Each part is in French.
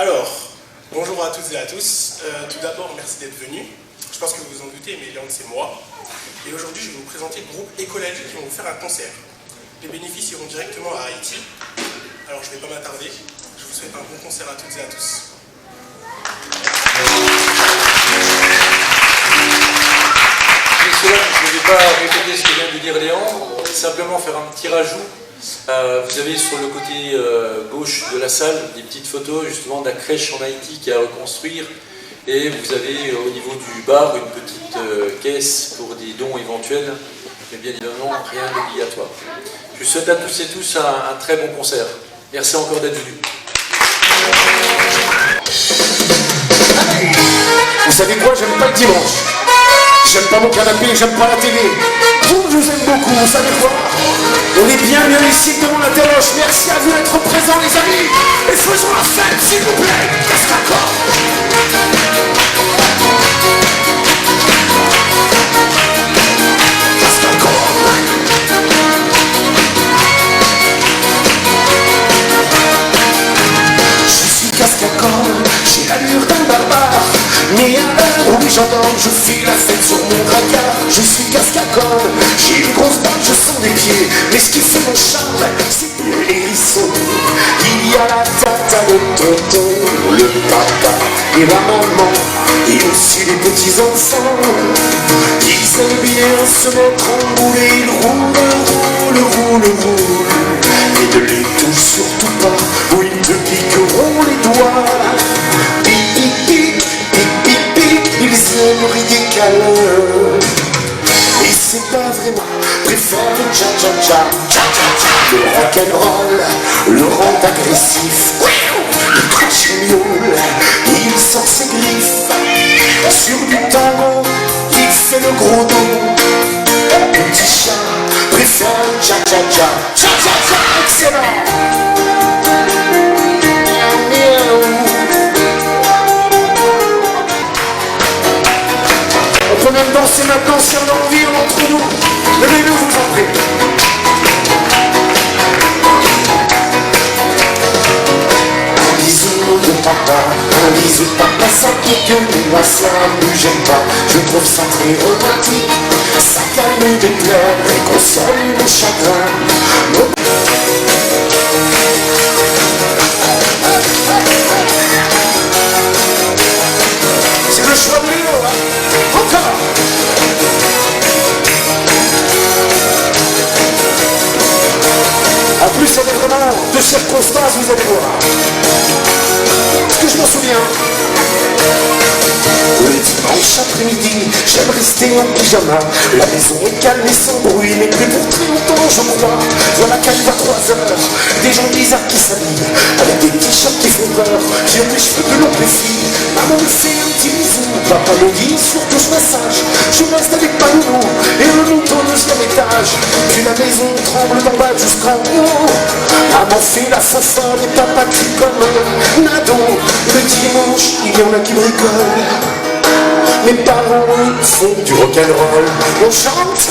Alors, bonjour à toutes et à tous. Tout d'abord, merci d'être venus. Je pense que vous vous en doutez, mais Léon, c'est moi. Et aujourd'hui, je vais vous présenter le groupe Écolège qui vont vous faire un concert. Les bénéfices iront directement à Haïti. Alors, je ne vais pas m'attarder. Je vous souhaite un bon concert à toutes et à tous. Je ne vais pas répéter ce que vient de dire Léon, simplement faire un petit rajout. Vous avez sur le côté gauche de la salle des petites photos justement de la crèche en Haïti qui est à reconstruire, et vous avez au niveau du bar une petite caisse pour des dons éventuels, mais bien évidemment rien d'obligatoire. Je vous souhaite à tous et tous un très bon concert. Merci encore d'être venus. Vous savez quoi, j'aime pas le dimanche. J'aime pas mon canapé, j'aime pas la télé. Vous, je vous aime beaucoup, vous savez quoi? On est bien mieux ici devant la téloche. Merci à vous d'être présents, les amis. Et faisons la fête, s'il vous plaît. Qu'est-ce qu'accord? Qu'est-ce qu'accord? Je suis cascacorde, j'ai l'allure d'un barbare. Mais à l'heure où j'entends, je fais la fête sur mon dracard. Je suis cascacorde, j'ai une grosse barbe, je sens des pieds. Mais ce qui fait mon charme, c'est plus les hérissons. Il y a la tata, le tonton, le papa et la maman, et aussi les petits enfants. Ils aiment bien se mettre en boule et ils roulent. Et ne les touche surtout pas, ou ils te piqueront les doigts. Ils aiment ridicule. Et c'est pas vraiment, préfère le cha-cha-cha. Le rock'n'roll le rend agressif. Il crache le miaule, il sort ses griffes. Sur du tango, il fait le gros dos. Petit chat préfère le cha-cha-cha. Cha-cha-cha, excellent. On peut même danser maintenant si on a envie entre nous. Levez-nous, vous en prie. Un bisou de papa, un bisou de papa, ça pique, mais moi ça ne gêne pas. Je trouve ça très romantique, ça calme des pleurs et console mes chagrins. C'est le choix de Léo, hein. Encore. En plus, c'est vraiment de circonstances, vous allez voir. Est-ce que je m'en souviens? Le dimanche après-midi, j'aime rester en pyjama. La maison est calme et sans bruit, mais plus pour très longtemps, je crois. Voilà qu'arrive à 3 heures, des gens bizarres qui s'habillent avec des t-shirts qui font peur. J'ai les cheveux plus longs que les filles. Maman me fait un petit bisou, papa me dit surtout je massage. Je reste avec ma nounou et le monte au 2e étage. Puis la maison tremble d'en bas jusqu'en haut. Maman fait la fanfare et papa crie comme un ado. Le dimanche, il y en a qui bricolent. Mes parents font du rock'n'roll. On chante.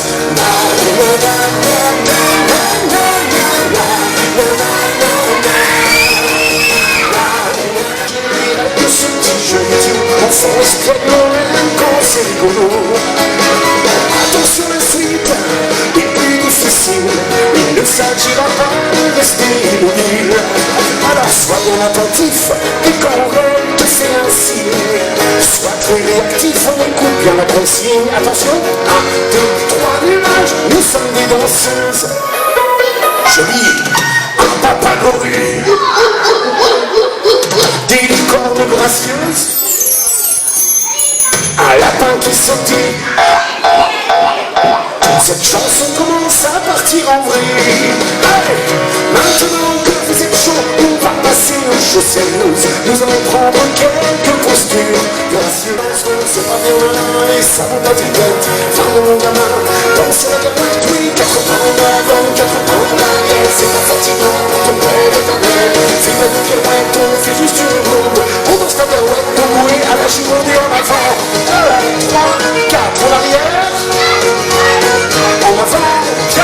Ce petit jeu on fonce même quand c'est rigolo. Attention, la suite est plus difficile. Il ne s'agira pas de rester immobile. Alors soyons attentifs et quand on veut te faire un signe, sois très réactif, on écoute bien la consigne. Attention, 1, 2, 3 nuages, nous sommes des danseuses. Joli, un papagorille, des licornes gracieuses, un lapin qui sautait. Cette chanson commence à partir en vrille. Allez, maintenant que vous êtes chaud, on va passer aux choses sérieuses. Nous allons prendre quelques postures gracieuses. C'est pas bien loin et ça monte à tes têtes. Ferme mon gamin, danse la gamin. Oui, 4 pas en avant, 4 pas en arrière. C'est pas fatigant, ton père est un bête. C'est pas nous qui on fait juste une bombe. On danse la barouette, on bouille à la chimodée en avant. 2, 3, 4 en arrière. En avant, tiens.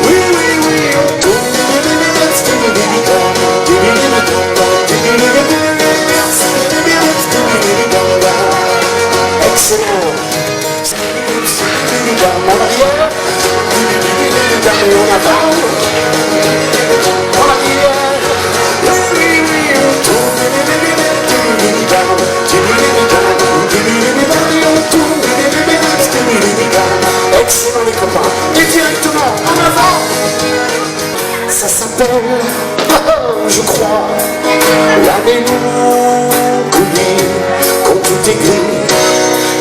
Oui, on tourne. je crois, la mélancolie, quand tout est gris,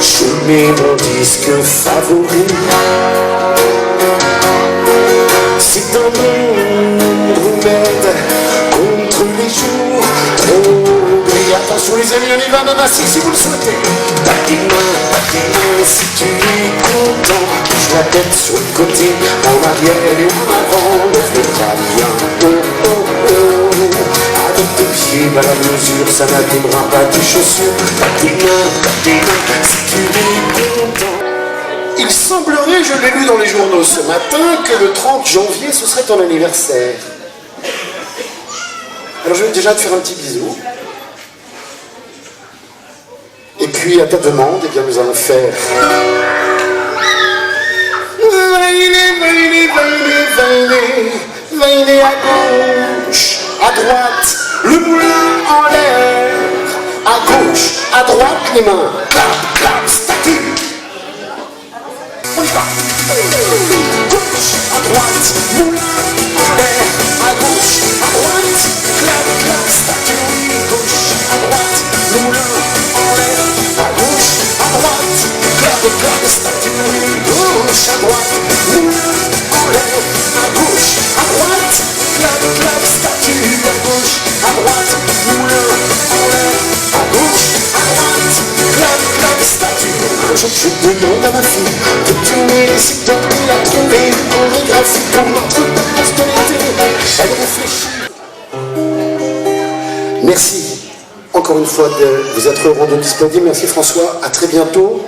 je mets mon disque favori. C'est un bon remède contre les jours trop gris. Attention les amis, on y va, même assis si vous le souhaitez. Dis-moi si tu es content. Bouge la tête sur le côté, en arrière et en avant. Lève-le-toi bien, oh oh oh. Avec tes pieds à la mesure, ça n'abîmera pas tes chaussures. Dis-moi si tu es content. Il semblerait, je l'ai lu dans les journaux ce matin, que le 30 janvier, ce serait ton anniversaire. Alors je vais déjà te faire un petit bisou. Et puis à ta demande, eh bien, nous allons faire... Vaillez à gauche, à droite, le moulin en l'air. À gauche, à droite, les mains. Clap, clap, statue. On y va. Gauche, à droite, moulin en l'air. À gauche, à droite, clap, clap, statue. Gauche, à droite, le moulin en l'air. À gauche, à droite, clap, clap, statue. Gauche, à droite, moulin en l'air. À gauche, à droite, clap, clap, statue. À gauche, à droite, moulin en l'air. À gauche, à droite, clap, clap, statue. Je demande à ma fille de tourner les sites il a trouvé une chorégraphie pour notre danse de l'été. Elle réfléchit. Merci encore une fois de vous être rendu disponible. Merci François, à très bientôt.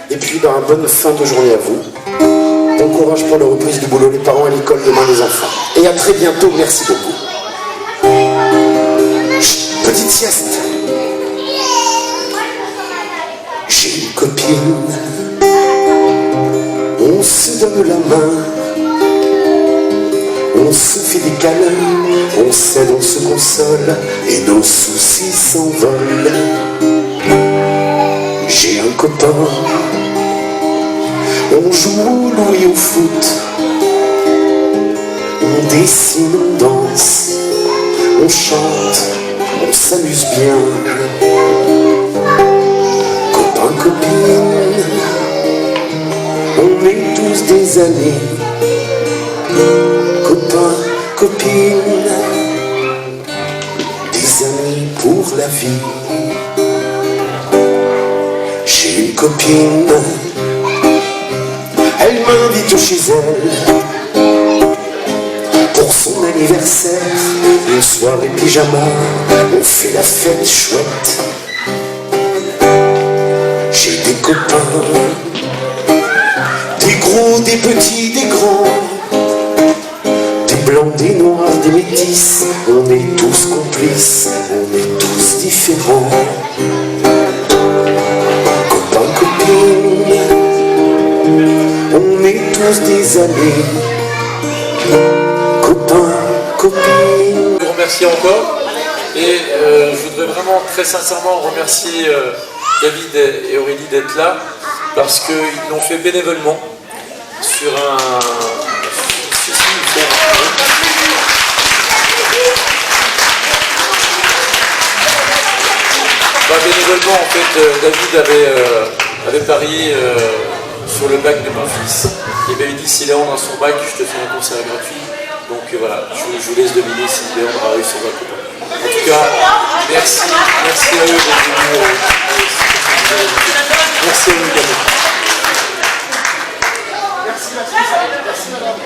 Et puis bonne fin de journée à vous. Bon courage pour la reprise du boulot, les parents à l'école, demain les enfants. Et à très bientôt, merci beaucoup. Chut, petite sieste. J'ai une copine, on se donne la main, on se fait des câlins, on s'aide, on se console, et nos soucis s'envolent. J'ai un copain, on joue au louis au foot, on dessine, on danse, on chante, on s'amuse bien. Copine, on est tous des amis. Copains, copines, des amis pour la vie. J'ai une copine, elle m'invite chez elle pour son anniversaire. Une soirée pyjama, on fait la fête chouette. J'ai des copains, des gros, des petits, des grands, des blancs, des noirs, des métis. On est tous complices, on est tous différents. Copains, copines, on est tous des amis. Copains, copines. Je vous remercie encore et je voudrais vraiment très sincèrement remercier David et Aurélie d'être là parce qu'ils l'ont fait bénévolement sur un... bénévolement en fait, David avait parié sur le bac de mon fils. Il m'avait dit si Léandre a son bac, je te fais un concert gratuit. Donc voilà, je vous laisse deviner si Léandre a eu son bac ou pas. En tout cas, merci à eux d'être venus. Merci à vous également. Merci, merci madame.